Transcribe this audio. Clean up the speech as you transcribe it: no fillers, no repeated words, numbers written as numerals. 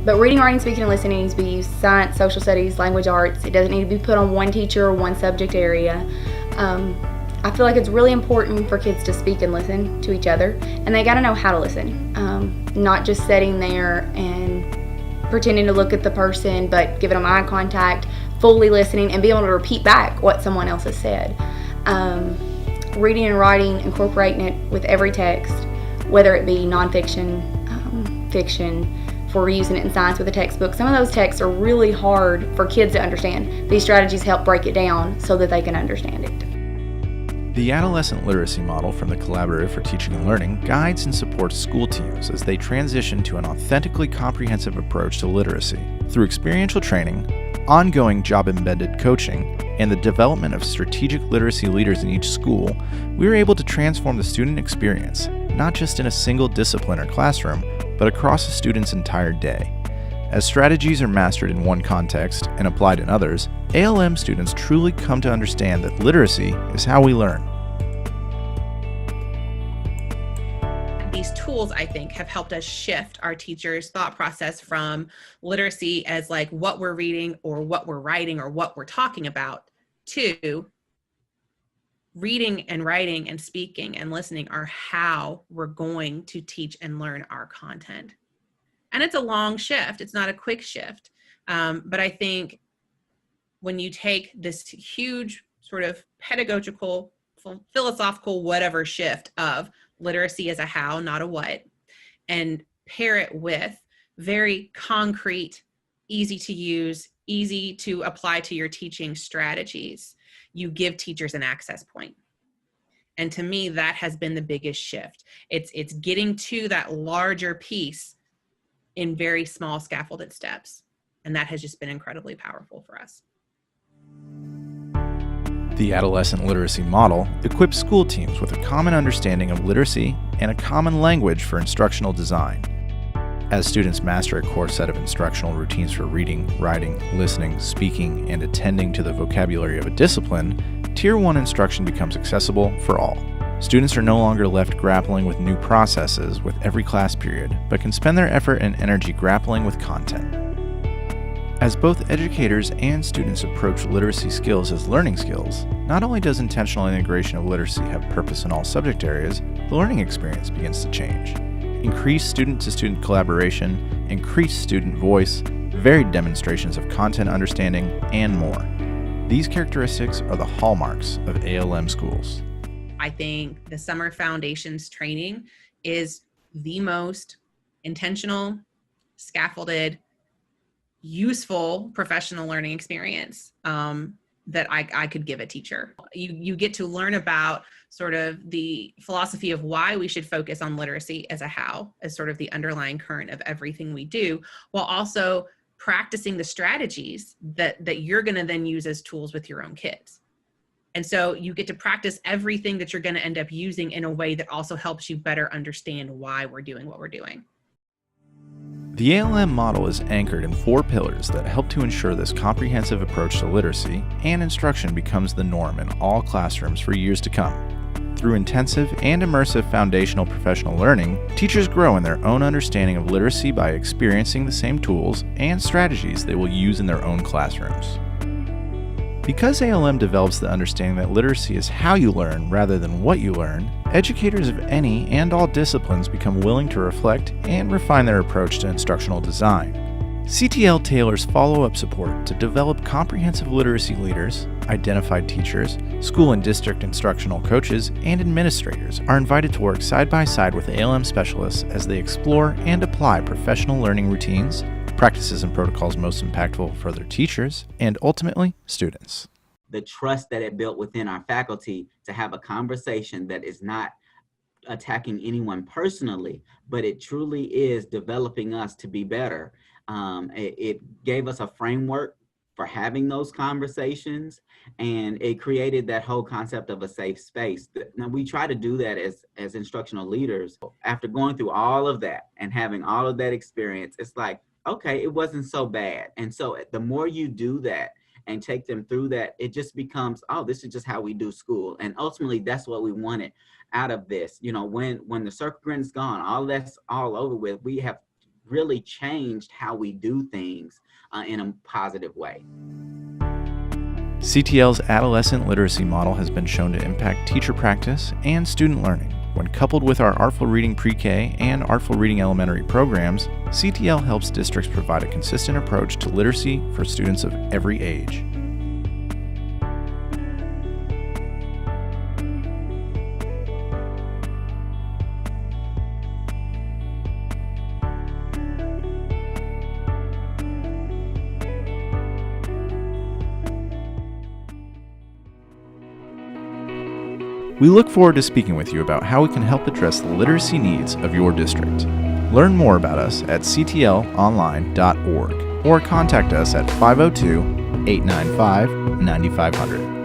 But reading, writing, speaking, and listening needs to be used science, social studies, language arts. It doesn't need to be put on one teacher or one subject area. I feel like it's really important for kids to speak and listen to each other, and they got to know how to listen, not just sitting there and pretending to look at the person, but giving them eye contact, fully listening, and being able to repeat back what someone else has said. Reading and writing, incorporating it with every text, whether it be nonfiction, fiction, for using it in science with a textbook. Some of those texts are really hard for kids to understand. These strategies help break it down so that they can understand it. The Adolescent Literacy Model from the Collaborative for Teaching and Learning guides and supports school teams as they transition to an authentically comprehensive approach to literacy. Through experiential training, ongoing job-embedded coaching, and the development of strategic literacy leaders in each school, we are able to transform the student experience, not just in a single discipline or classroom, but across a student's entire day. As strategies are mastered in one context and applied in others, ALM students truly come to understand that literacy is how we learn. These tools, I think, have helped us shift our teachers' thought process from literacy as like what we're reading or what we're writing or what we're talking about to reading and writing and speaking and listening are how we're going to teach and learn our content. And it's a long shift. It's not a quick shift. But I think when you take this huge sort of pedagogical, philosophical, whatever shift of literacy as a how, not a what, and pair it with very concrete, easy to use, easy to apply to your teaching strategies, you give teachers an access point. And to me, that has been the biggest shift. It's getting to that larger piece in very small scaffolded steps. And that has just been incredibly powerful for us. The Adolescent Literacy Model equips school teams with a common understanding of literacy and a common language for instructional design. As students master a core set of instructional routines for reading, writing, listening, speaking, and attending to the vocabulary of a discipline, Tier 1 instruction becomes accessible for all. Students are no longer left grappling with new processes with every class period, but can spend their effort and energy grappling with content. As both educators and students approach literacy skills as learning skills, not only does intentional integration of literacy have purpose in all subject areas, the learning experience begins to change. Increased student-to-student collaboration, increased student voice, varied demonstrations of content understanding, and more. These characteristics are the hallmarks of ALM schools. I think the summer foundations training is the most intentional, scaffolded, useful professional learning experience that I could give a teacher. You get to learn about sort of the philosophy of why we should focus on literacy as a how, as sort of the underlying current of everything we do, while also practicing the strategies that you're going to then use as tools with your own kids. And so you get to practice everything that you're going to end up using in a way that also helps you better understand why we're doing what we're doing. The ALM model is anchored in 4 pillars that help to ensure this comprehensive approach to literacy and instruction becomes the norm in all classrooms for years to come. Through intensive and immersive foundational professional learning, teachers grow in their own understanding of literacy by experiencing the same tools and strategies they will use in their own classrooms. Because ALM develops the understanding that literacy is how you learn rather than what you learn, educators of any and all disciplines become willing to reflect and refine their approach to instructional design. CTL tailors follow-up support to develop comprehensive literacy leaders. Identified teachers, school and district instructional coaches, and administrators are invited to work side by side with ALM specialists as they explore and apply professional learning routines, practices and protocols most impactful for their teachers, and ultimately, students. The trust that it built within our faculty to have a conversation that is not attacking anyone personally, but it truly is developing us to be better. It gave us a framework for having those conversations, and it created that whole concept of a safe space. Now, we try to do that as instructional leaders. After going through all of that and having all of that experience, it's like, okay, it wasn't so bad. And so the more you do that and take them through that, it just becomes, oh, this is just how we do school. And ultimately, that's what we wanted out of this. You know, when the circle grind's gone, all that's all over with, we have really changed how we do things in a positive way. CTL's adolescent literacy model has been shown to impact teacher practice and student learning. When coupled with our Artful Reading Pre-K and Artful Reading Elementary programs, CTL helps districts provide a consistent approach to literacy for students of every age. We look forward to speaking with you about how we can help address the literacy needs of your district. Learn more about us at ctlonline.org or contact us at 502-895-9500.